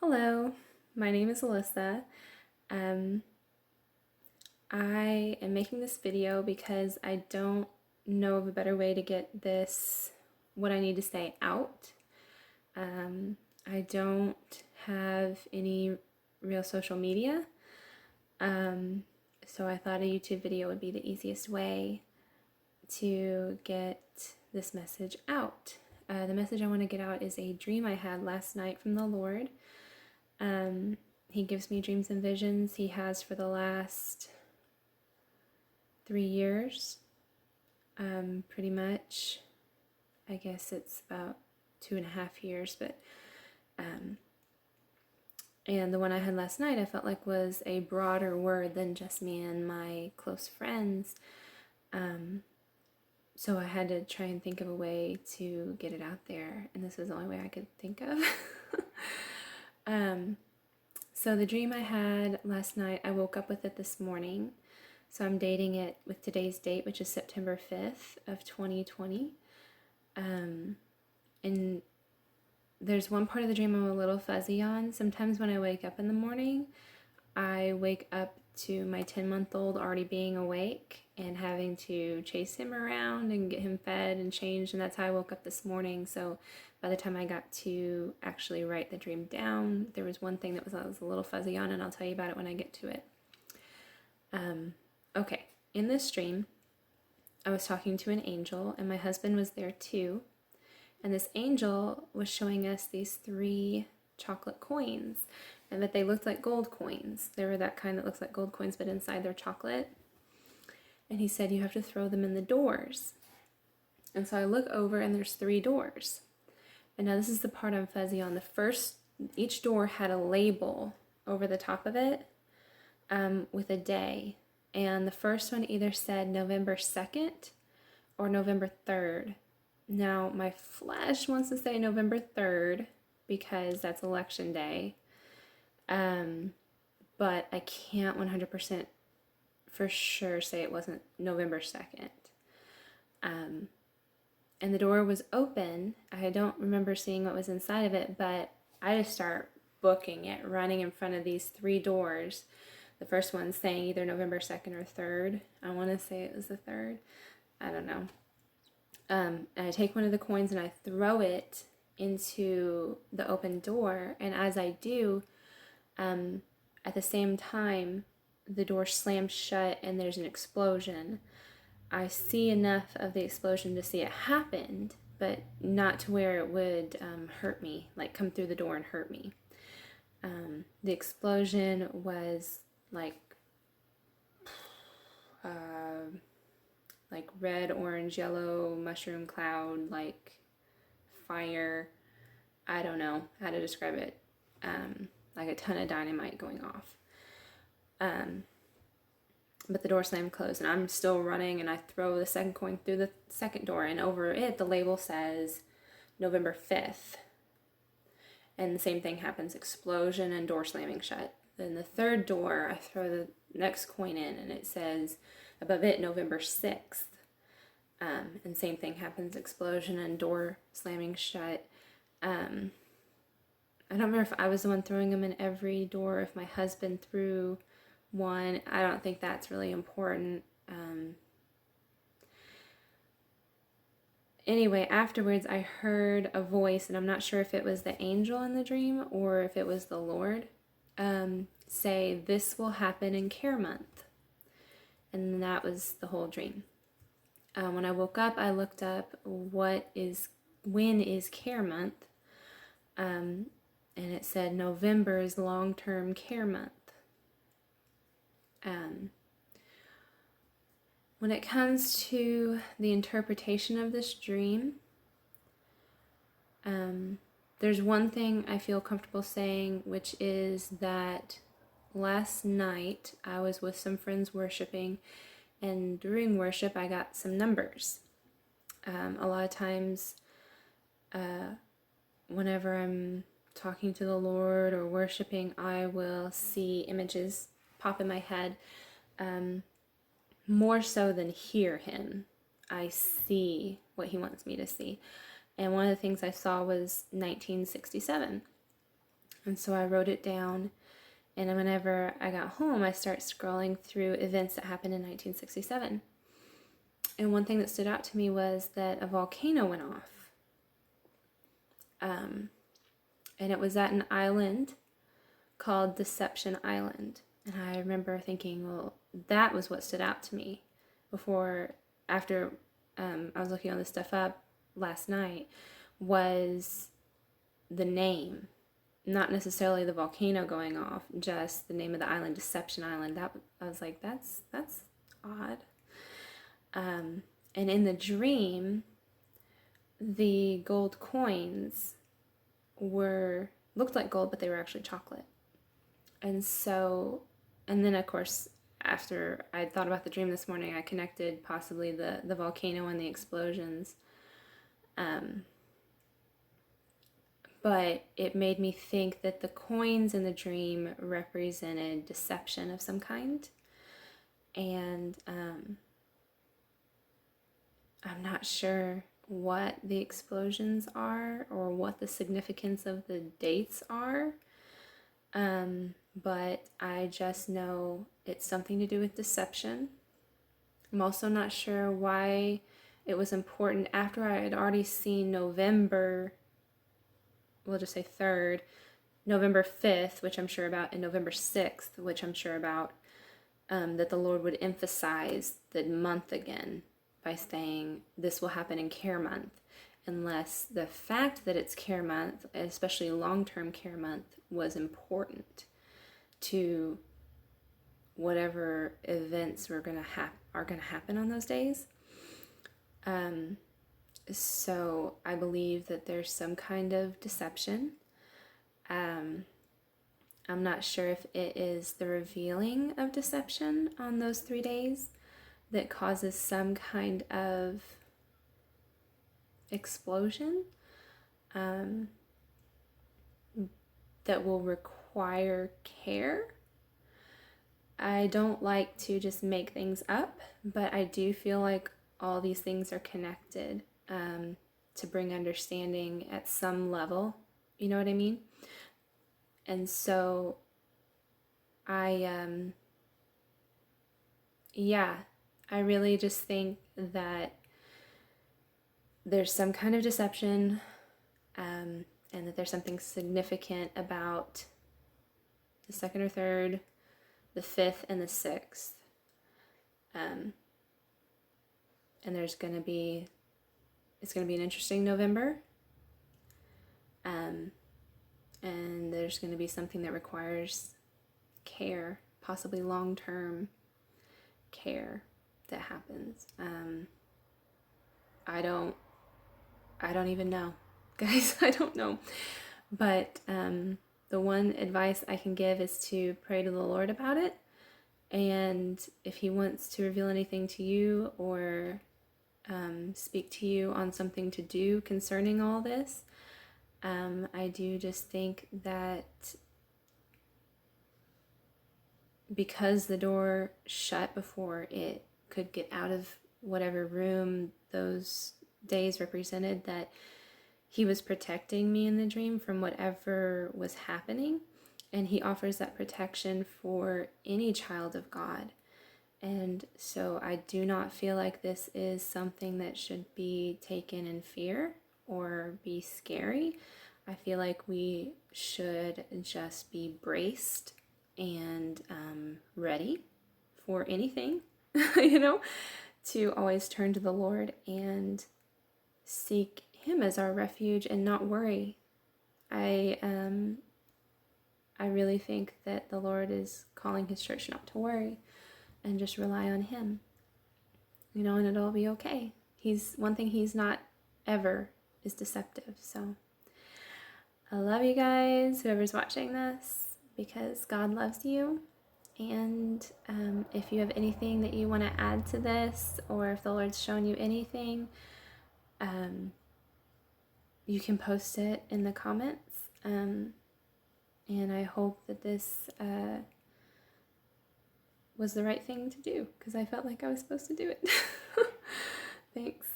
Hello, my name is Alyssa. Um, I am making this video because I don't know of a better way to get what I need to say, out. Um, I don't have any real social media, um, so I thought a YouTube video would be the easiest way to get this message out. The message I want to get out is a dream I had last night from the Lord. He gives me dreams and visions. He has for the last 3 years, pretty much. I guess it's about 2.5 years, but and the one I had last night I felt like was a broader word than just me and my close friends. So I had to try and think of a way to get it out there, and this was the only way I could think of. So the dream I had last night, I woke up with it this morning. So I'm dating it with today's date, which is September 5th of 2020. And there's one part of the dream I'm a little fuzzy on. Sometimes when I wake up in the morning, I wake up to my 10-month-old already being awake and having to chase him around and get him fed and changed, and that's how I woke up this morning. So by the time I got to actually write the dream down, there was one thing that I was a little fuzzy on, and I'll tell you about it when I get to it. Okay, in this dream, I was talking to an angel, and my husband was there too. And this angel was showing us these 3 chocolate coins, and that they looked like gold coins. They were that kind that looks like gold coins, but inside they're chocolate. And he said, you have to throw them in the doors. And so I look over, and there's 3 doors. And now this is the part I'm fuzzy on. Each door had a label over the top of it with a day. And the first one either said November 2nd or November 3rd. Now, my flesh wants to say November 3rd because that's election day. But I can't 100% for sure say it wasn't November 2nd. And the door was open. I don't remember seeing what was inside of it, but I just start booking it, running in front of these 3 doors. The first one saying either November 2nd or 3rd. I want to say it was the 3rd. I don't know. And I take one of the coins and I throw it into the open door. And as I do, at the same time, the door slams shut and there's an explosion. I see enough of the explosion to see it happened, but not to where it would hurt me, like come through the door and hurt me. The explosion was like red, orange, yellow, mushroom cloud, like fire. I don't know how to describe it. Like a ton of dynamite going off. But the door slammed closed, and I'm still running, and I throw the second coin through the second door, and over it the label says November 5th. And the same thing happens, explosion and door slamming shut. Then the third door, I throw the next coin in, and it says above it November 6th. And same thing happens, explosion and door slamming shut. I don't remember if I was the one throwing them in every door, if my husband threw one. I don't think that's really important. Anyway, afterwards I heard a voice, and I'm not sure if it was the angel in the dream or if it was the Lord, say, this will happen in Care Month. And that was the whole dream. When I woke up, I looked up when is Care Month, and it said November is long-term care month. When it comes to the interpretation of this dream, there's one thing I feel comfortable saying, which is that last night I was with some friends worshiping, and during worship I got some numbers. A lot of times whenever I'm talking to the Lord or worshiping, I will see images pop in my head, more so than hear him. I see what he wants me to see. And one of the things I saw was 1967. And so I wrote it down. And whenever I got home, I start scrolling through events that happened in 1967. And one thing that stood out to me was that a volcano went off. And it was at an island called Deception Island. And I remember thinking, well, that was what stood out to me after I was looking all this stuff up last night, was the name. Not necessarily the volcano going off, just the name of the island, Deception Island. I was like, that's odd. And in the dream, the gold coins looked like gold, but they were actually chocolate. And then of course, after I thought about the dream this morning, I connected possibly the volcano and the explosions. But it made me think that the coins in the dream represented deception of some kind. And I'm not sure what the explosions are or what the significance of the dates are. But I just know it's something to do with deception. I'm also not sure why it was important after I had already seen November, we'll just say 3rd, November 5th, which I'm sure about, and November 6th, which I'm sure about, that the Lord would emphasize the month again by saying this will happen in Care Month, unless the fact that it's Care Month, especially long-term Care Month, was important to whatever events are going to happen on those days. So I believe that there's some kind of deception. I'm not sure if it is the revealing of deception on those 3 days that causes some kind of explosion that will require care. I don't like to just make things up, but I do feel like all these things are connected to bring understanding at some level. You know what I mean? And so I really just think that there's some kind of deception, and that there's something significant about the 2nd or 3rd, the 5th and the 6th. And it's going to be an interesting November. And there's going to be something that requires care, possibly long-term care that happens. I don't even know, guys. I don't know. But the one advice I can give is to pray to the Lord about it. And if He wants to reveal anything to you or speak to you on something to do concerning all this, I do just think that because the door shut before it could get out of whatever room those days represented, that He was protecting me in the dream from whatever was happening. And He offers that protection for any child of God. And so I do not feel like this is something that should be taken in fear or be scary. I feel like we should just be braced and ready for anything, to always turn to the Lord and seek Him as our refuge and not worry. I really think that the Lord is calling His church not to worry and just rely on Him, and it'll be okay. One thing He's not ever is deceptive. So I love you guys, whoever's watching this, because God loves you. And if you have anything that you want to add to this, or if the Lord's shown you anything, you can post it in the comments. And I hope that this was the right thing to do, because I felt like I was supposed to do it. Thanks.